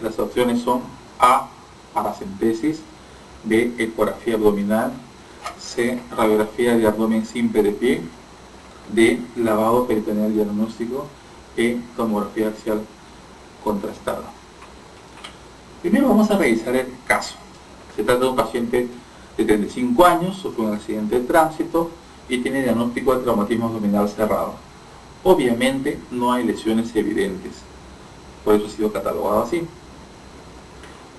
Las opciones son A, paracentesis, B, ecografía abdominal, C, radiografía de abdomen simple de pie, D, lavado peritoneal diagnóstico, E, tomografía axial contrastada. Primero vamos a revisar el caso. Se trata de un paciente de 35 años, sufrió un accidente de tránsito y tiene diagnóstico de traumatismo abdominal cerrado. Obviamente no hay lesiones evidentes, por eso ha sido catalogado así.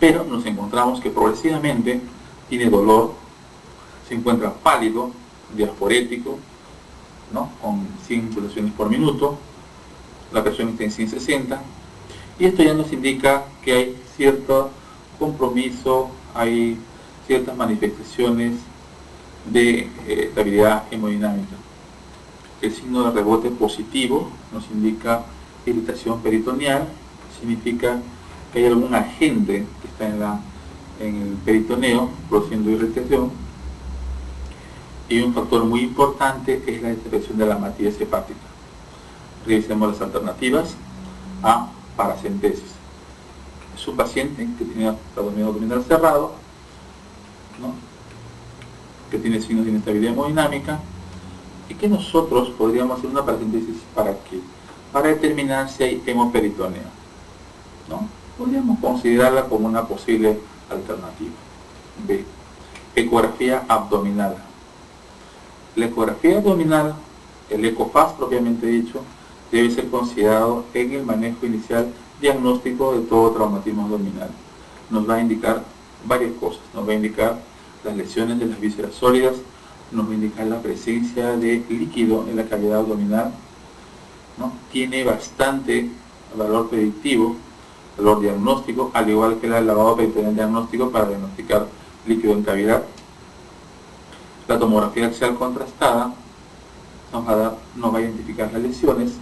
Pero nos encontramos que progresivamente tiene dolor, se encuentra pálido, diaforético, ¿no?, con 100 pulsaciones por minuto, la presión está en 160, y esto ya nos indica que hay cierto compromiso, hay ciertas manifestaciones de estabilidad hemodinámica. El signo de rebote positivo nos indica irritación peritoneal, significa que hay algún agente que está en el peritoneo produciendo irritación, y un factor muy importante es la intervención de la matriz hepática. Revisemos las alternativas. A, paracentesis. Es un paciente que tiene traumatismo abdominal cerrado, ¿no?, que tiene signos de inestabilidad hemodinámica, y que nosotros podríamos hacer una paracentesis ¿para qué? Para determinar si hay hemoperitoneo, ¿no? Podríamos considerarla como una posible alternativa. B, ecografía abdominal. La ecografía abdominal, el ECOFAS propiamente dicho, debe ser considerado en el manejo inicial diagnóstico de todo traumatismo abdominal. Nos va a indicar varias cosas. Nos va a indicar las lesiones de las vísceras sólidas, nos va a indicar la presencia de líquido en la cavidad abdominal, ¿no? Tiene bastante valor predictivo, valor diagnóstico, al igual que el lavado peritoneal diagnóstico para diagnosticar líquido en cavidad. La tomografía axial contrastada nos va a identificar las lesiones.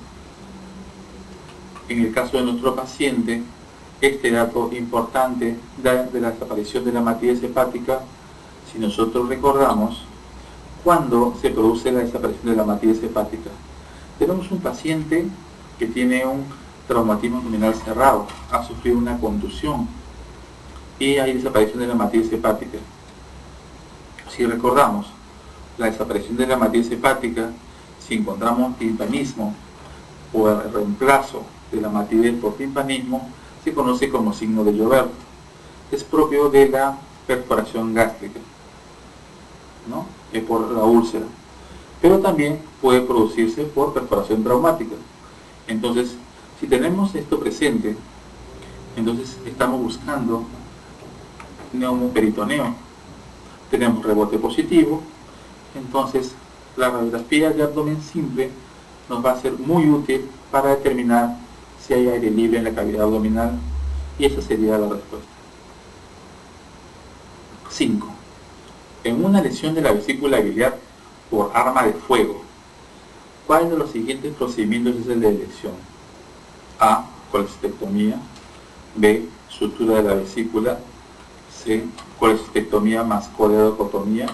En el caso de nuestro paciente, este dato importante de la desaparición de la matriz hepática, si nosotros recordamos, ¿cuándo se produce la desaparición de la matriz hepática? Tenemos un paciente que tiene un traumatismo abdominal cerrado, ha sufrido una contusión y hay desaparición de la matriz hepática. Si recordamos, la desaparición de la matriz hepática, si encontramos timpanismo o el reemplazo de la matriz por timpanismo, se conoce como signo de Joubert. Es propio de la perforación gástrica, ¿no?, por la úlcera, pero también puede producirse por perforación traumática. Entonces, si tenemos esto presente, entonces estamos buscando neumoperitoneo, tenemos rebote positivo, entonces la radiografía de abdomen simple nos va a ser muy útil para determinar si hay aire libre en la cavidad abdominal, y esa sería la respuesta. 5. En una lesión de la vesícula biliar por arma de fuego, ¿cuál de los siguientes procedimientos es el de elección? A, colecistectomía. B, sutura de la vesícula. C, colecistectomía más coledocotomía.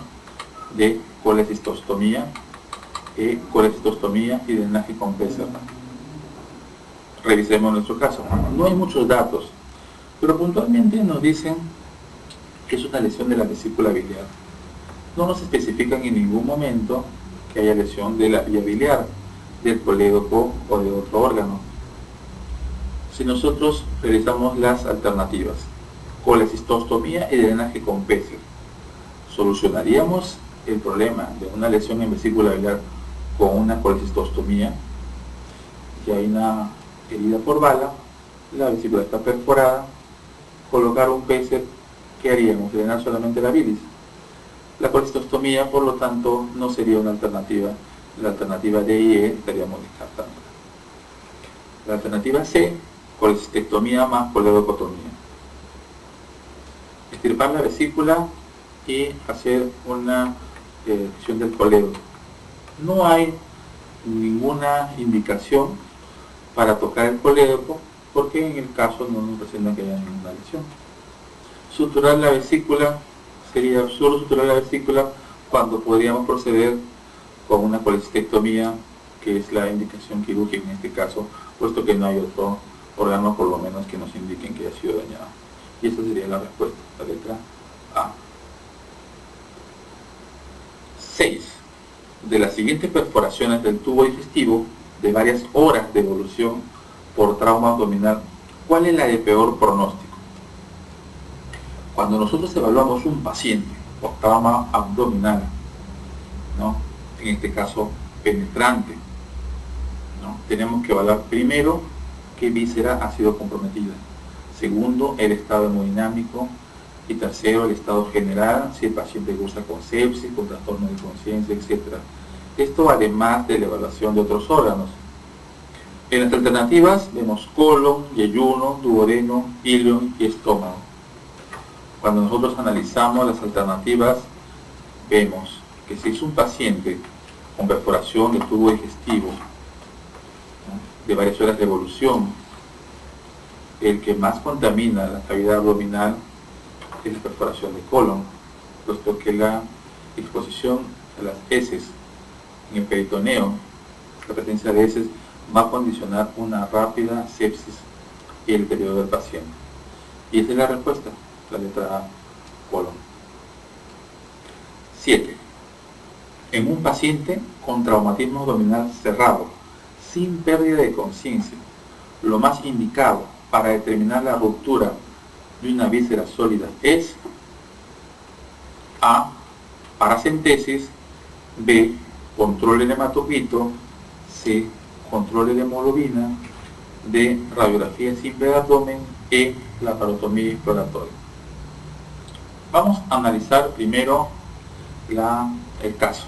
D, colecistostomía. E, colecistostomía y drenaje con PCR. Revisemos nuestro caso. No hay muchos datos, pero puntualmente nos dicen que es una lesión de la vesícula biliar. No nos especifican en ningún momento que haya lesión de la vía biliar, del colédoco o de otro órgano. Si nosotros revisamos las alternativas, colecistostomía y drenaje con PCR, ¿solucionaríamos el problema de una lesión en vesícula biliar con una colecistostomía? Si hay una herida por bala, la vesícula está perforada, colocar un PCR, ¿qué haríamos? Drenar solamente la bilis. La colecistostomía, por lo tanto, no sería una alternativa. La alternativa D y E estaríamos descartando. La alternativa C, colecistectomía más coledocotomía. Extirpar la vesícula y hacer una lesión del coledo. No hay ninguna indicación para tocar el colédoco, porque en el caso no nos presenta que haya ninguna lesión. Suturar la vesícula, sería solo suturar la vesícula cuando podríamos proceder con una colecistectomía, que es la indicación quirúrgica en este caso, puesto que no hay otro órgano por lo menos que nos indiquen que ha sido dañado. Y esa sería la respuesta, la letra A. 6. De las siguientes perforaciones del tubo digestivo de varias horas de evolución por trauma abdominal, ¿cuál es la de peor pronóstico? Cuando nosotros evaluamos un paciente por trauma abdominal, ¿no?, en este caso penetrante, ¿no?, tenemos que evaluar primero qué víscera ha sido comprometida, segundo el estado hemodinámico, y tercero el estado general, si el paciente goza con sepsis, con trastorno de conciencia, etc. Esto además de la evaluación de otros órganos. En las alternativas vemos colon, yeyuno, duodeno, ileón y estómago. Cuando nosotros analizamos las alternativas, vemos que si es un paciente con perforación del tubo digestivo, ¿no?, de varias horas de evolución, el que más contamina la cavidad abdominal es la perforación de colon, puesto que la exposición a las heces en el peritoneo, la presencia de heces, va a condicionar una rápida sepsis y el deterioro del paciente. Y esa es la respuesta, la letra A, colon. 7. En un paciente con traumatismo abdominal cerrado, sin pérdida de conciencia, lo más indicado para determinar la ruptura de una víscera sólida es A, paracentesis, B, control del hematocrito, C, control de la hemoglobina, D, radiografía simple de abdomen, E, laparotomía exploratoria. Vamos a analizar primero el caso.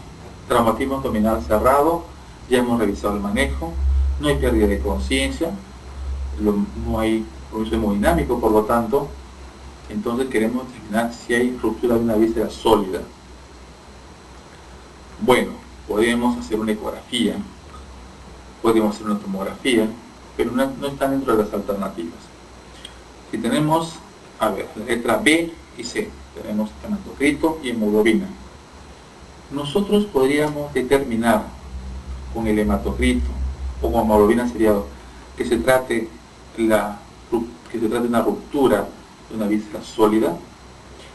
Traumatismo abdominal cerrado, ya hemos revisado el manejo, no hay pérdida de conciencia, no hay proceso hemodinámico, por lo tanto, entonces queremos determinar si hay ruptura de una víscera sólida. Bueno, podemos hacer una ecografía, podemos hacer una tomografía, pero no están dentro de las alternativas. Si tenemos, la letra B y C, tenemos hematocrito y hemoglobina. Nosotros podríamos determinar con el hematocrito o con hemoglobina seriado que se trate de una ruptura de una víscera sólida.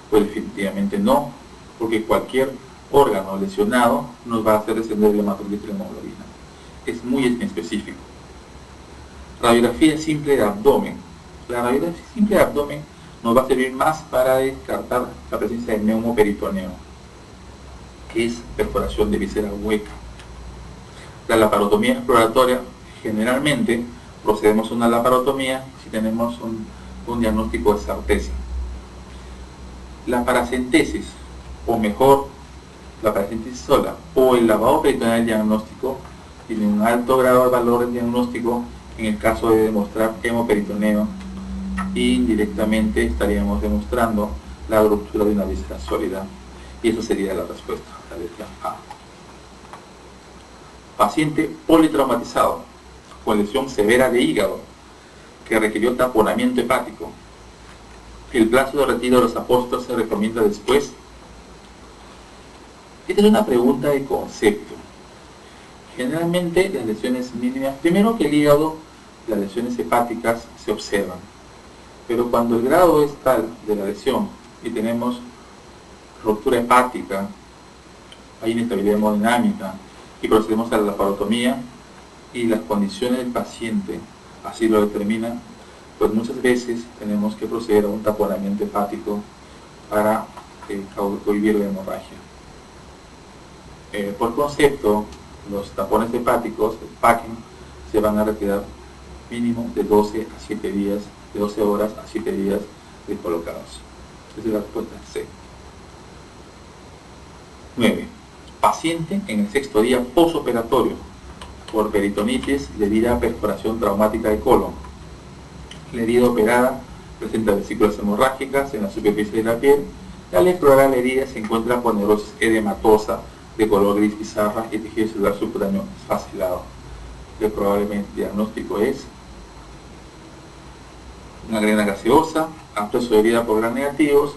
Pues definitivamente no, porque cualquier órgano lesionado nos va a hacer descender el hematocrito y la hemoglobina. Es muy específico. Radiografía simple de abdomen. La radiografía simple de abdomen nos va a servir más para descartar la presencia de neumoperitoneo, que es perforación de víscera hueca. La laparotomía exploratoria, generalmente procedemos a una laparotomía si tenemos un diagnóstico de certeza. La paracentesis, o mejor, la paracentesis sola, o el lavado peritoneal diagnóstico, tiene un alto grado de valor en diagnóstico en el caso de demostrar hemoperitoneo, y indirectamente estaríamos demostrando la ruptura de una víscera sólida, y eso sería la respuesta, la letra A. Paciente politraumatizado con lesión severa de hígado que requirió taponamiento hepático. El plazo de retiro de los apóstoles se recomienda después. Esta es una pregunta de concepto. Generalmente las lesiones mínimas, primero que el hígado, las lesiones hepáticas se observan, pero cuando el grado es tal de la lesión y tenemos ruptura hepática, hay inestabilidad hemodinámica y procedemos a la laparotomía y las condiciones del paciente así lo determinan, pues muchas veces tenemos que proceder a un taponamiento hepático para cohibir la hemorragia. Por concepto, los tapones hepáticos, el packing, se van a retirar mínimo de 12 a 7 días, de 12 horas a 7 días de colocados. Esa es la respuesta C. 9. Paciente en el 6º día posoperatorio por peritonitis debida a perforación traumática de colon. La herida operada presenta vesículas hemorrágicas en la superficie de la piel. Al explorar la herida se encuentra con neurosis edematosa de color gris pizarra y tejido celular subcutáneo fascilado. El probablemente diagnóstico es una gangrena gaseosa, absceso de herida por gran negativos,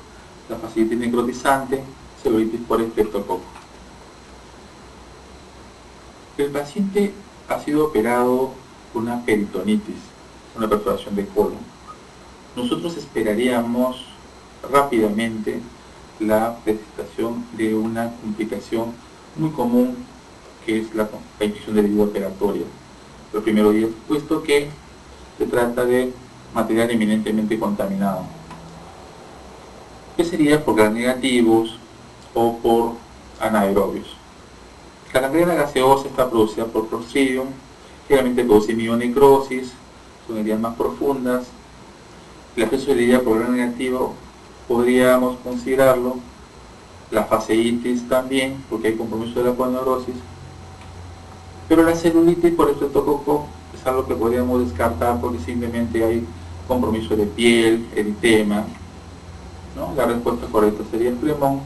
la fascitis necrotizante, celulitis por estreptococo. El paciente ha sido operado con una peritonitis, una perforación de colon. nosotros esperaríamos rápidamente la presentación de una complicación muy común, que es la infección del herido operatorio los primeros días, puesto que se trata de material eminentemente contaminado, que sería por gram negativos o por anaerobios. La gangrena gaseosa está producida por Clostridium, generalmente produce mionecrosis, son heridas más profundas. El acceso de herida por gram negativo podríamos considerarlo, la fasciitis también, porque hay compromiso de la coneurosis, pero la celulitis por estreptococo es algo que podríamos descartar porque simplemente hay compromiso de piel, eritema, ¿no? La respuesta correcta sería el flemón,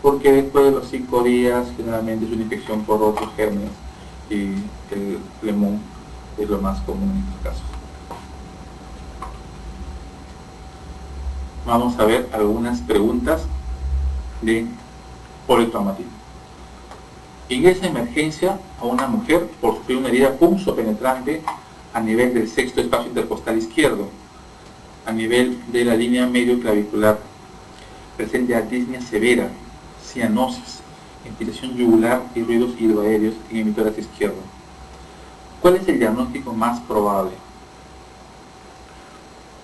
porque después de los 5 días generalmente es una infección por otros gérmenes y el flemón es lo más común en estos casos. Vamos a ver algunas preguntas de politraumatismo. Ingresa en emergencia a una mujer por sufrir una herida punzopenetrante a nivel del sexto espacio intercostal izquierdo, a nivel de la línea medio clavicular. Presenta disnea severa, cianosis, irritación yugular y ruidos hidroaéreos en el tórax izquierdo. ¿Cuál es el diagnóstico más probable?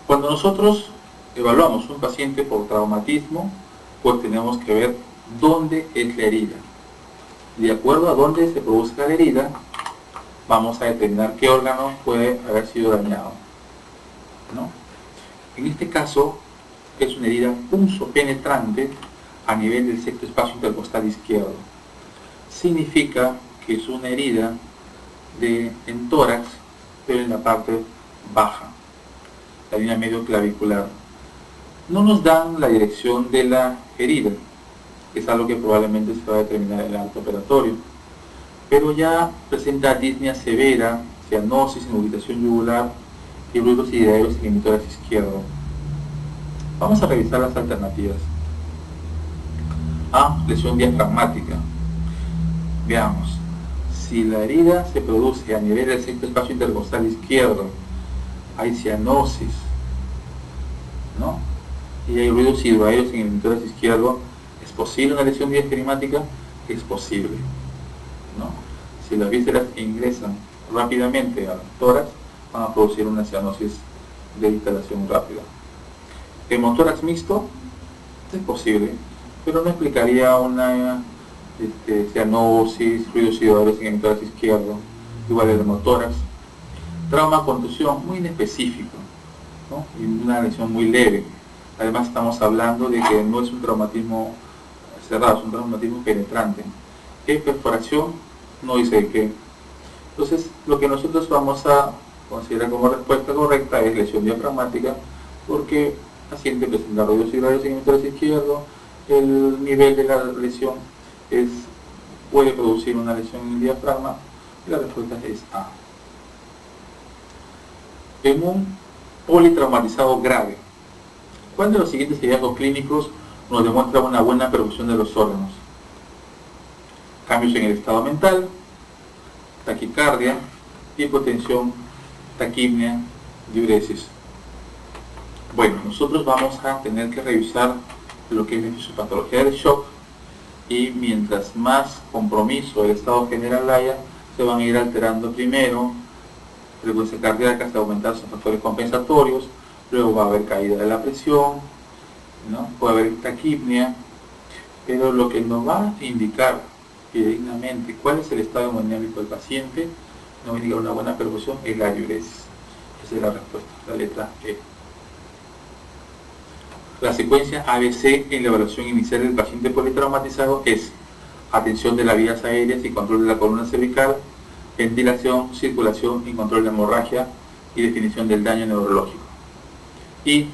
Cuando nosotros evaluamos un paciente por traumatismo, pues tenemos que ver dónde es la herida. De acuerdo a dónde se produzca la herida, vamos a determinar qué órgano puede haber sido dañado, ¿no? En este caso, es una herida punzopenetrante a nivel del sexto espacio intercostal izquierdo. Significa que es una herida en tórax, pero en la parte baja, la línea medio clavicular. No nos dan la dirección de la herida, que es algo que probablemente se va a determinar en el acto operatorio, pero ya presenta disnea severa, cianosis, inmovilización yugular y ruidos hidroaéreos en el tórax izquierdo. Vamos a revisar las alternativas. A. Lesión diafragmática. Veamos. Si la herida se produce a nivel del sexto espacio intercostal izquierdo, hay cianosis, ¿no? Y hay ruidos hidroaéreos en el tórax izquierdo, ¿es posible una lesión diafragmática? Es posible, ¿no? Si las vísceras ingresan rápidamente al tórax, van a producir una cianosis de instalación rápida. Hemotórax mixto es posible, pero no explicaría una cianosis, ruidos hidroaéreos en el tórax izquierdo, igual el hemotórax. Trauma, contusión, muy inespecífico, ¿no? Y una lesión muy leve. Además estamos hablando de que no es un traumatismo cerrado, es un traumatismo penetrante. ¿Qué perforación? No dice qué. Entonces, lo que nosotros vamos a considerar como respuesta correcta es lesión diafragmática, porque el paciente presenta ruidos hidroaéreos en el tórax izquierdo, el nivel de la lesión puede producir una lesión en el diafragma, y la respuesta es A. En un politraumatizado grave, ¿cuál de los siguientes hallazgos clínicos nos demuestra una buena perfusión de los órganos? Cambios en el estado mental, taquicardia, hipotensión, taquipnea, diuresis. Bueno, nosotros vamos a tener que revisar lo que es la fisiopatología del shock, y mientras más compromiso del estado general haya, se van a ir alterando primero frecuencia cardíaca hasta aumentar sus factores compensatorios, luego va a haber caída de la presión, ¿no? Puede haber taquipnea, pero lo que nos va a indicar fidedignamente cuál es el estado hemodinámico del paciente, nos va a indicar una buena perfusión, es la diuresis. Esa es la respuesta, la letra E. La secuencia ABC en la evaluación inicial del paciente politraumatizado es atención de las vías aéreas y control de la columna cervical, ventilación, circulación y control de hemorragia y definición del daño neurológico. Y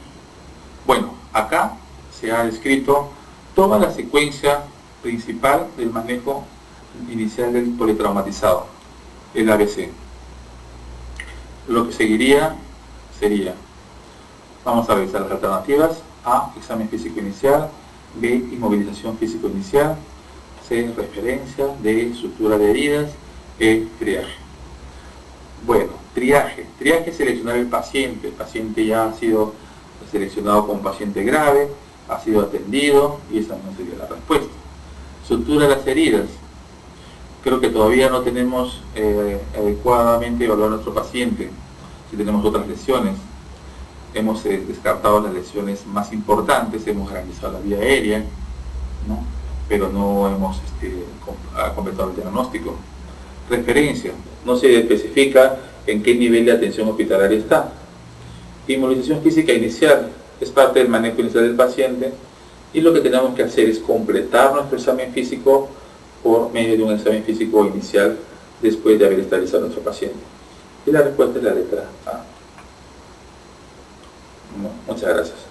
bueno, acá se ha descrito toda la secuencia principal del manejo inicial del politraumatizado, el ABC. Lo que seguiría sería, vamos a revisar las alternativas: A, examen físico inicial; B, inmovilización físico inicial; C, referencia; D, sutura de heridas; E, triaje. Bueno, triaje. Triaje es seleccionar el paciente. El paciente ya ha sido seleccionado con paciente grave, ha sido atendido y esa no sería la respuesta. Sutura de las heridas. Creo que todavía no tenemos adecuadamente evaluado a nuestro paciente si tenemos otras lesiones. Hemos descartado las lesiones más importantes, hemos garantizado la vía aérea, ¿no? Pero no hemos completado el diagnóstico. Referencia. No se especifica en qué nivel de atención hospitalaria está. Inmovilización física inicial es parte del manejo inicial del paciente y lo que tenemos que hacer es completar nuestro examen físico por medio de un examen físico inicial después de haber estabilizado a nuestro paciente. Y la respuesta es la letra A. Muchas gracias.